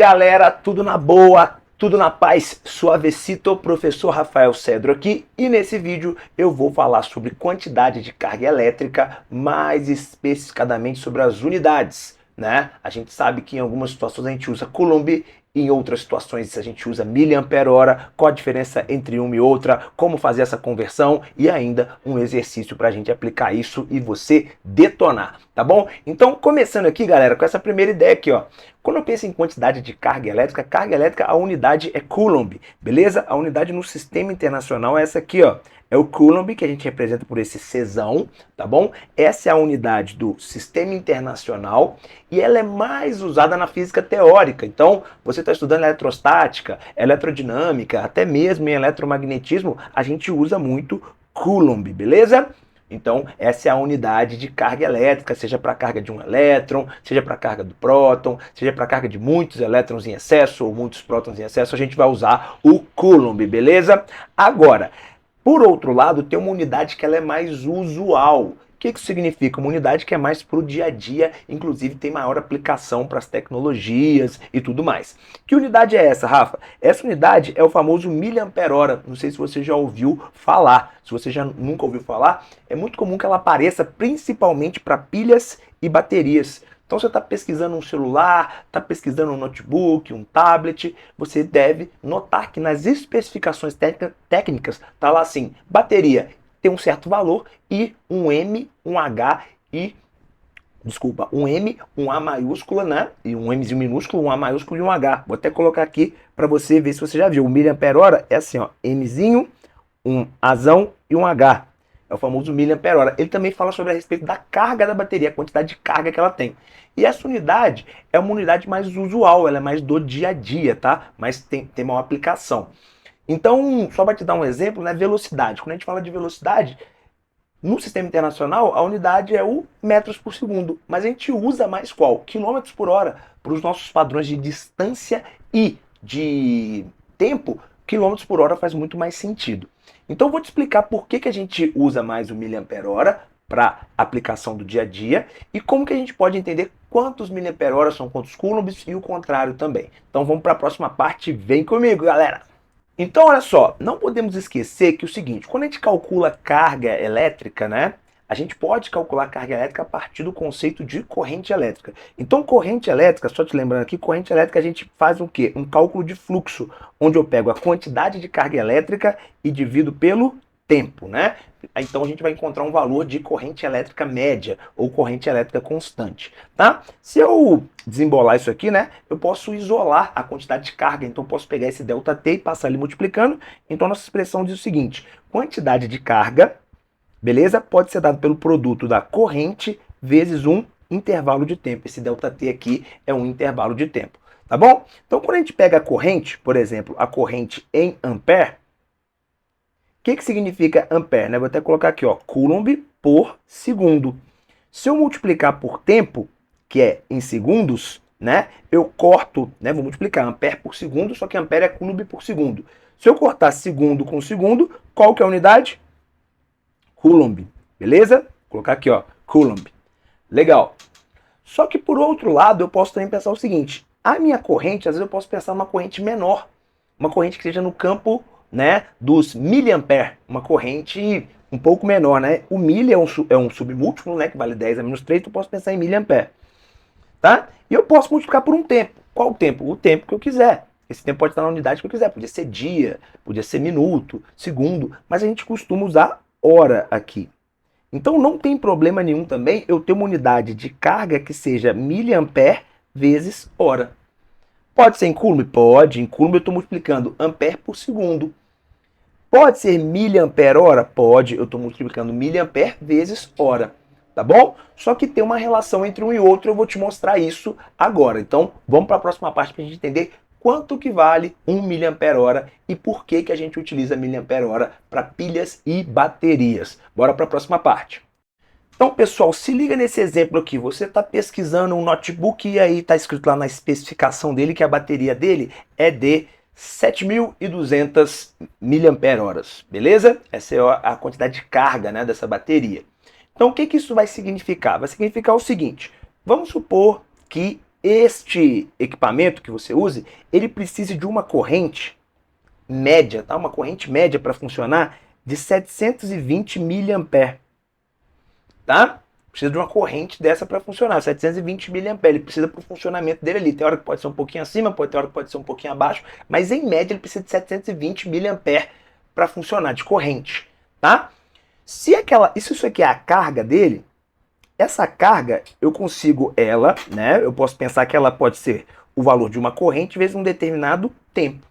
galera, tudo na boa, tudo na paz, suavecito, professor Rafael Cedro aqui, e nesse vídeo eu vou falar sobre quantidade de carga elétrica, mais especificadamente sobre as unidades, né? A gente sabe que em algumas situações a gente usa Coulomb, em outras situações a gente usa miliampere-hora, qual a diferença entre uma e outra, como fazer essa conversão e ainda um exercício para a gente aplicar isso e você detonar, tá bom? Então, começando aqui, galera, com essa primeira ideia aqui, ó. Quando eu penso em quantidade de carga elétrica, a unidade é Coulomb, beleza? A unidade no sistema internacional é essa aqui, ó. É o Coulomb, que a gente representa por esse Czão, tá bom? Essa é a unidade do sistema internacional e ela é mais usada na física teórica. Então, você está estudando eletrostática, eletrodinâmica, até mesmo em eletromagnetismo, a gente usa muito Coulomb, beleza? Então, essa é a unidade de carga elétrica, seja para a carga de um elétron, seja para a carga do próton, seja para a carga de muitos elétrons em excesso ou muitos prótons em excesso, a gente vai usar o Coulomb, beleza? Agora, por outro lado, tem uma unidade que ela é mais usual. O que isso significa? Uma unidade que é mais para o dia a dia, inclusive tem maior aplicação para as tecnologias e tudo mais. Que unidade é essa, Rafa? Essa unidade é o famoso miliampere-hora. Não sei se você já ouviu falar. Se você já nunca ouviu falar, é muito comum que ela apareça principalmente para pilhas e baterias. Então você está pesquisando um celular, está pesquisando um notebook, um tablet, você deve notar que nas especificações técnicas está lá assim, bateria tem um certo valor e um M, um H e um M, um A maiúscula, né? E um Mzinho minúsculo, um A maiúsculo e um H. Vou até colocar aqui para você ver se você já viu. O miliampere-hora é assim, ó, Mzinho, um Azão e um H. É o famoso miliampere-hora. Ele também fala sobre a respeito da carga da bateria, a quantidade de carga que ela tem. E essa unidade é uma unidade mais usual, ela é mais do dia a dia, tá? Mas tem uma aplicação. Então, só para te dar um exemplo, né? Velocidade. Quando a gente fala de velocidade, no sistema internacional, a unidade é o metros por segundo. Mas a gente usa mais qual? Quilômetros por hora. Para os nossos padrões de distância e de tempo, quilômetros por hora faz muito mais sentido. Então eu vou te explicar por que a gente usa mais o miliampere-hora para aplicação do dia a dia e como que a gente pode entender quantos miliampere-hora são quantos coulombs e o contrário também. Então vamos para a próxima parte, vem comigo, galera! Então olha só, não podemos esquecer que o seguinte, quando a gente calcula carga elétrica, né? A gente pode calcular carga elétrica a partir do conceito de corrente elétrica. Então, corrente elétrica, só te lembrando aqui, corrente elétrica a gente faz o quê? Um cálculo de fluxo, onde eu pego a quantidade de carga elétrica e divido pelo tempo, né? Então a gente vai encontrar um valor de corrente elétrica média ou corrente elétrica constante, tá? Se eu desembolar isso aqui, né, eu posso isolar a quantidade de carga, então eu posso pegar esse ΔT e passar ali multiplicando. Então nossa expressão diz o seguinte, quantidade de carga, beleza? Pode ser dado pelo produto da corrente vezes um intervalo de tempo. Esse ΔT aqui é um intervalo de tempo, tá bom? Então, quando a gente pega a corrente, por exemplo, a corrente em ampere, o que significa ampere? Né? Vou até colocar aqui, ó, Coulomb por segundo. Se eu multiplicar por tempo, que é em segundos, né? Eu corto, né? Vou multiplicar ampere por segundo, só que ampere é Coulomb por segundo. Se eu cortar segundo com segundo, qual que é a unidade? Coulomb, beleza? Vou colocar aqui, ó, Coulomb. Legal. Só que por outro lado, eu posso também pensar o seguinte, a minha corrente, às vezes eu posso pensar numa corrente menor, uma corrente que esteja no campo, né, dos miliampere, uma corrente um pouco menor, né? O mili é um submúltiplo, né, que vale 10 a menos 3, então eu posso pensar em miliampere, tá? E eu posso multiplicar por um tempo. Qual o tempo? O tempo que eu quiser. Esse tempo pode estar na unidade que eu quiser, podia ser dia, podia ser minuto, segundo, mas a gente costuma usar hora aqui. Então não tem problema nenhum também eu ter uma unidade de carga que seja miliampere vezes hora. Pode ser em Coulomb? Pode. Em Coulomb eu estou multiplicando ampere por segundo. Pode ser miliampere-hora? Pode. Eu estou multiplicando miliampere vezes hora. Tá bom? Só que tem uma relação entre um e outro, eu vou te mostrar isso agora. Então vamos para a próxima parte para a gente entender quanto que vale 1 miliampere-hora e por que a gente utiliza miliampere-hora para pilhas e baterias. Bora para a próxima parte. Então, pessoal, se liga nesse exemplo aqui. Você está pesquisando um notebook e aí está escrito lá na especificação dele que a bateria dele é de 7.200 miliampere-horas, beleza? Essa é a quantidade de carga, né, dessa bateria. Então, o que isso vai significar? Vai significar o seguinte, vamos supor que este equipamento que você use, ele precisa de uma corrente média, tá? Uma corrente média para funcionar de 720 mA, tá? Precisa de uma corrente dessa para funcionar, 720 mA, ele precisa para o funcionamento dele ali. Tem hora que pode ser um pouquinho acima, tem hora que pode ser um pouquinho abaixo, mas em média ele precisa de 720 mA para funcionar, de corrente, tá? Se isso aqui é a carga dele, essa carga eu consigo ela, né? Eu posso pensar que ela pode ser o valor de uma corrente vezes um determinado tempo.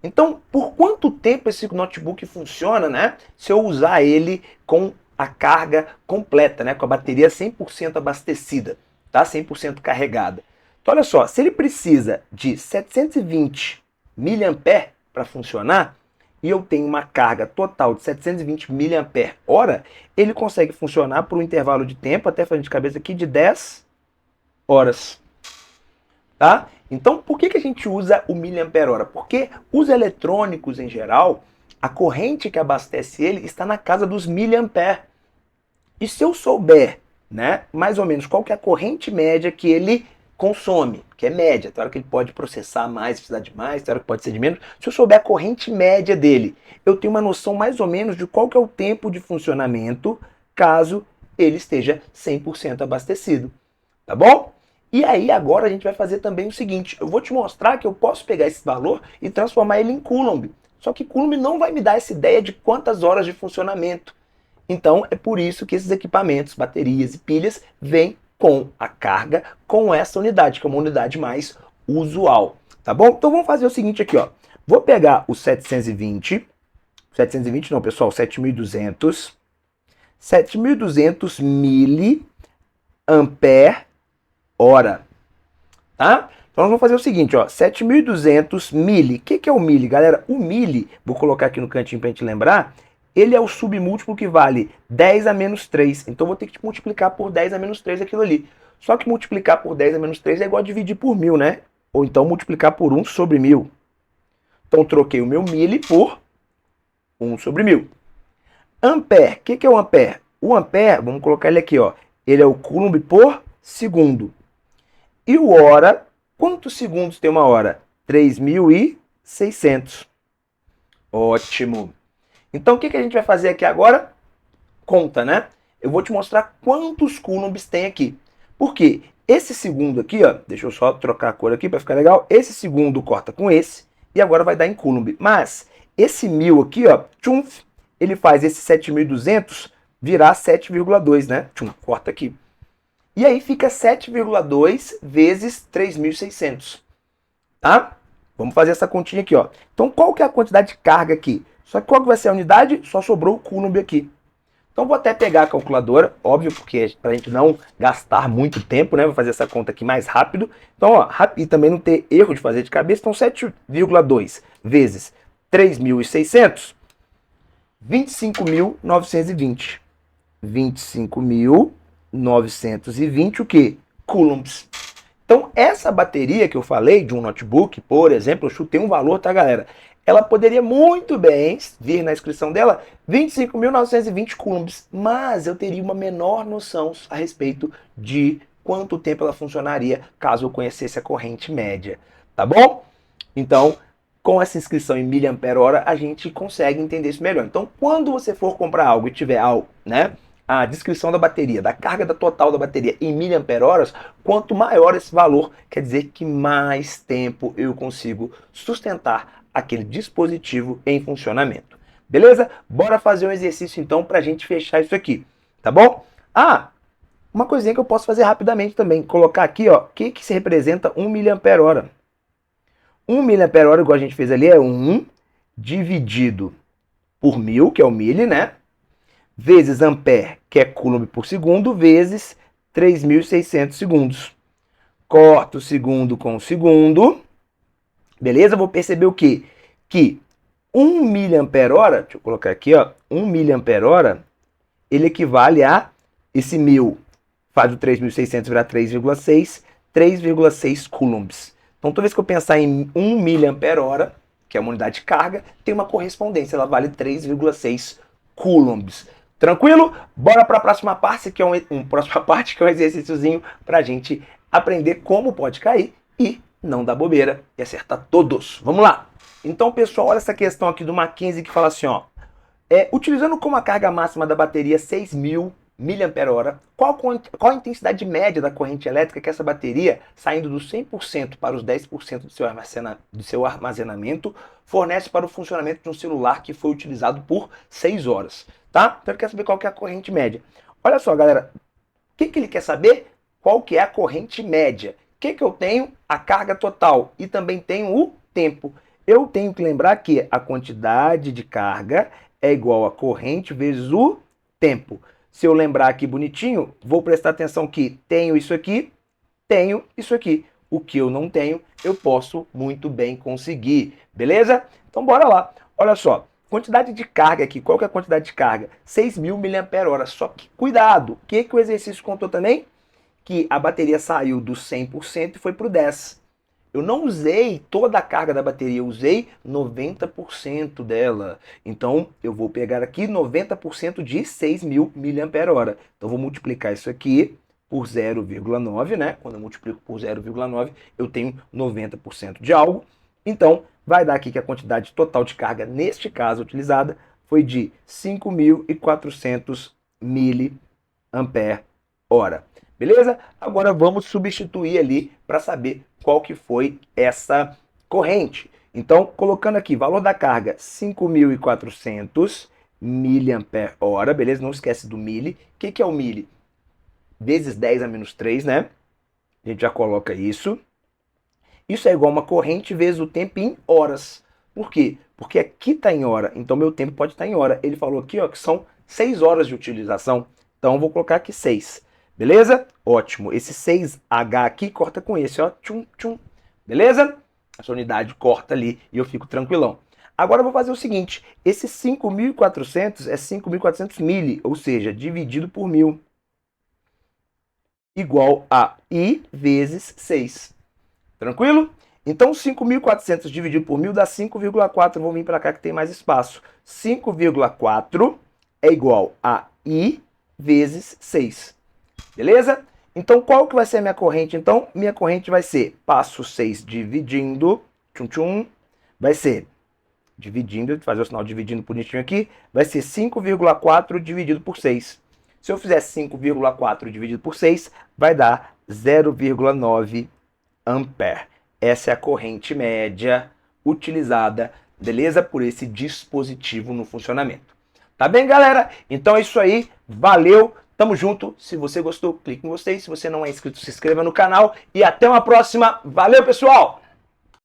Então, por quanto tempo esse notebook funciona, né? Se eu usar ele com a carga completa, né? Com a bateria 100% abastecida, tá? 100% carregada. Então, olha só, se ele precisa de 720 mA para funcionar, e eu tenho uma carga total de 720 mAh, ele consegue funcionar por um intervalo de tempo, até fazendo de cabeça aqui, de 10 horas. Tá? Então, por que a gente usa o miliampere-hora? Porque os eletrônicos, em geral, a corrente que abastece ele está na casa dos miliampere. E se eu souber, né, mais ou menos qual que é a corrente média que ele consome, que é média, tem hora que ele pode processar mais, precisar de mais, tem hora que pode ser de menos. Se eu souber a corrente média dele, eu tenho uma noção mais ou menos de qual que é o tempo de funcionamento caso ele esteja 100% abastecido, tá bom? E aí agora a gente vai fazer também o seguinte, eu vou te mostrar que eu posso pegar esse valor e transformar ele em Coulomb. Só que Coulomb não vai me dar essa ideia de quantas horas de funcionamento. Então é por isso que esses equipamentos, baterias e pilhas, vêm com a carga com essa unidade, que é uma unidade mais usual, tá bom? Então vamos fazer o seguinte aqui, ó. Vou pegar o 720 não, pessoal, 7.200 miliampere-hora, tá? Então nós vamos fazer o seguinte, ó, 7.200 mili. O que é o mili, galera? O mili, vou colocar aqui no cantinho pra gente lembrar, ele é o submúltiplo que vale 10 a menos 3. Então eu vou ter que multiplicar por 10 a menos 3 aquilo ali. Só que multiplicar por 10 a menos 3 é igual a dividir por 1000, né? Ou então multiplicar por 1 sobre 1000. Então troquei o meu mili por 1 sobre 1000. Ampere, o que é o ampere? O ampere, vamos colocar ele aqui, ó. Ele é o coulomb por segundo. E o hora, quantos segundos tem uma hora? 3.600. Ótimo. Então o que a gente vai fazer aqui agora? Conta, né? Eu vou te mostrar quantos coulombs tem aqui. Por quê? Esse segundo aqui, ó, deixa eu só trocar a cor aqui para ficar legal. Esse segundo corta com esse e agora vai dar em coulomb. Mas esse 1000 aqui, ó, tchumf, ele faz esse 7.200 virar 7,2, né? Tchum, corta aqui. E aí fica 7,2 vezes 3.600, tá? Vamos fazer essa continha aqui, ó. Então qual que é a quantidade de carga aqui? Só que qual que vai ser a unidade? Só sobrou o coulomb aqui. Então vou até pegar a calculadora, óbvio, porque para a gente não gastar muito tempo, né? Vou fazer essa conta aqui mais rápido. Então, ó, e também não ter erro de fazer de cabeça. Então 7,2 vezes 3.600, 25.920. 25.920 o quê? Coulombs. Então essa bateria que eu falei de um notebook, por exemplo, eu chutei um valor, tá, galera? Ela poderia muito bem vir na inscrição dela 25.920 coulombs, mas eu teria uma menor noção a respeito de quanto tempo ela funcionaria caso eu conhecesse a corrente média, tá bom? Então, com essa inscrição em miliampere-hora, a gente consegue entender isso melhor. Então, quando você for comprar algo e tiver algo, né, a descrição da bateria, da carga total da bateria em miliampere-horas, quanto maior esse valor, quer dizer que mais tempo eu consigo sustentar aquele dispositivo em funcionamento. Beleza? Bora fazer um exercício então para a gente fechar isso aqui, tá bom? Ah, uma coisinha que eu posso fazer rapidamente também, colocar aqui, ó, o que se representa 1 miliampere-hora. 1 miliampere-hora, igual a gente fez ali, é 1 dividido por 1000, que é o mili, né? Vezes ampere, que é coulomb por segundo, vezes 3.600 segundos. Corto o segundo com o segundo. Beleza? Vou perceber o quê? Que 1 miliampere-hora, deixa eu colocar aqui, ó, 1 miliampere-hora, ele equivale a esse 1000, faz o 3.600 virar 3,6, 3,6 coulombs. Então, toda vez que eu pensar em 1 miliampere-hora, que é uma unidade de carga, tem uma correspondência, ela vale 3,6 coulombs. Tranquilo? Bora para a próxima parte, que é próxima parte, que é um exercíciozinho para a gente aprender como pode cair e não dar bobeira e acertar todos. Vamos lá! Então, pessoal, olha essa questão aqui do Mackenzie que fala assim, ó. Utilizando como a carga máxima da bateria 6.000 mAh, qual a intensidade média da corrente elétrica que essa bateria, saindo do 100% para os 10% do seu armazenamento, fornece para o funcionamento de um celular que foi utilizado por 6 horas, tá? Então ele quer saber qual que é a corrente média. Olha só, galera, o que ele quer saber? Qual que é a corrente média? O que eu tenho? A carga total e também tenho o tempo. Eu tenho que lembrar que a quantidade de carga é igual a corrente vezes o tempo. Se eu lembrar aqui bonitinho, vou prestar atenção que tenho isso aqui, tenho isso aqui. O que eu não tenho, eu posso muito bem conseguir, beleza? Então bora lá. Olha só, quantidade de carga aqui, qual que é a quantidade de carga? 6.000 mAh, só que cuidado, o que o exercício contou também? Que a bateria saiu do 100% e foi para o 10%. Eu não usei toda a carga da bateria, eu usei 90% dela. Então, eu vou pegar aqui 90% de 6.000 mAh. Então, vou multiplicar isso aqui por 0,9, né? Quando eu multiplico por 0,9, eu tenho 90% de algo. Então, vai dar aqui que a quantidade total de carga, neste caso utilizada, foi de 5.400 mAh. Beleza? Agora vamos substituir ali para saber qual que foi essa corrente. Então, colocando aqui, valor da carga 5.400 mAh, beleza? Não esquece do mili. O que é o mili? Vezes 10 a menos 3, né? A gente já coloca isso. Isso é igual a uma corrente vezes o tempo em horas. Por quê? Porque aqui está em hora, então meu tempo pode estar em hora. Ele falou aqui, ó, que são 6 horas de utilização. Então, eu vou colocar aqui 6. Beleza? Ótimo. Esse 6H aqui corta com esse, ó. Tchum, tchum. Beleza? Essa unidade corta ali e eu fico tranquilão. Agora eu vou fazer o seguinte. Esse 5.400 é 5.400 mili, ou seja, dividido por 1.000. Igual a I vezes 6. Tranquilo? Então, 5.400 dividido por 1.000 dá 5,4. Vou vir para cá que tem mais espaço. 5,4 é igual a I vezes 6. Beleza? Então, qual que vai ser a minha corrente? Então, minha corrente vai ser, passo 6 dividindo, tchum, tchum, vai ser, dividindo, fazer o sinal dividindo bonitinho aqui, vai ser 5,4 dividido por 6. Se eu fizer 5,4 dividido por 6, vai dar 0,9 ampere. Essa é a corrente média utilizada, beleza? Por esse dispositivo no funcionamento. Tá bem, galera? Então é isso aí. Valeu! Tamo junto. Se você gostou, clique em gostei. Se você não é inscrito, se inscreva no canal. E até uma próxima. Valeu, pessoal!